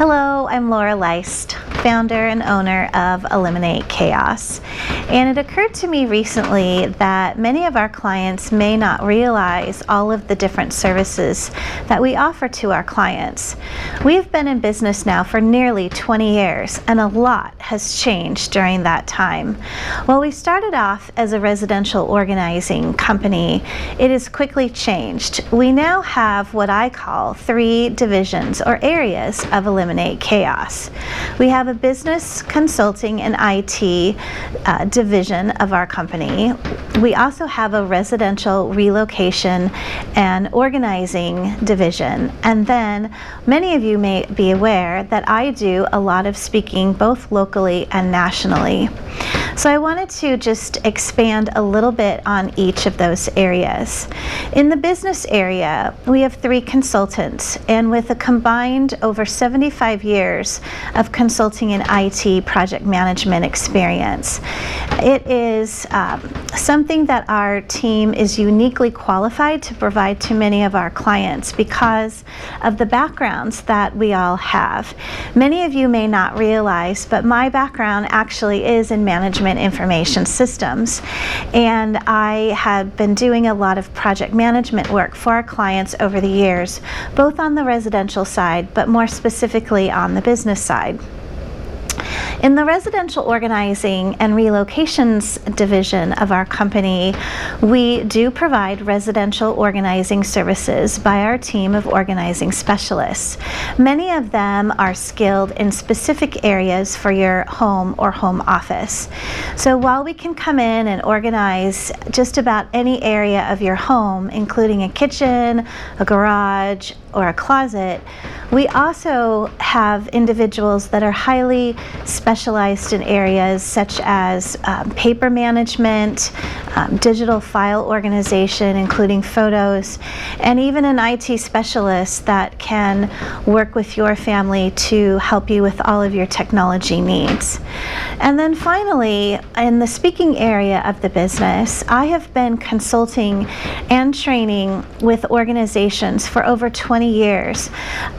Hello, I'm Laura Leist, founder and owner of Eliminate Chaos. And it occurred to me recently that many of our clients may not realize all of the different services that we offer to our clients. We've been in business now for nearly 20 years, and a lot has changed during that time. While we started off as a residential organizing company, it has quickly changed. We now have what I call 3 divisions or areas of Eliminate Chaos. We have a business consulting and IT division of our company. We also have a residential relocation and organizing division. And then many of you may be aware that I do a lot of speaking both locally and nationally. So I wanted to just expand a little bit on each of those areas. In the business area, we have 3 consultants, and with a combined over 75 years of consulting and IT project management experience. It is something that our team is uniquely qualified to provide to many of our clients because of the backgrounds that we all have. Many of you may not realize, but my background actually is in management information systems, and I had been doing a lot of project management work for our clients over the years, both on the residential side, but more specifically on the business side. In the residential organizing and relocations division of our company, we do provide residential organizing services by our team of organizing specialists. Many of them are skilled in specific areas for your home or home office. So while we can come in and organize just about any area of your home, including a kitchen, a garage, or a closet, we also have individuals that are highly specialized in areas such as paper management, digital file organization, including photos, and even an IT specialist that can work with your family to help you with all of your technology needs. And then finally, in the speaking area of the business, I have been consulting and training with organizations for over 20 years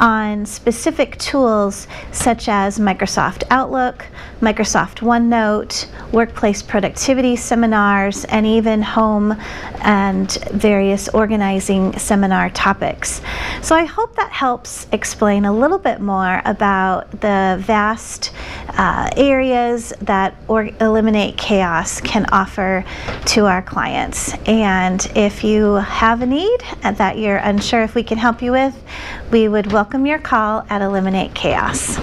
on specific tools such as Microsoft Outlook, Microsoft OneNote, workplace productivity seminars, and even home and various organizing seminar topics. So I hope that helps explain a little bit more about the vast areas that Eliminate Chaos can offer to our clients. And if you have a need that you're unsure if we can help you with, we would welcome your call at Eliminate Chaos.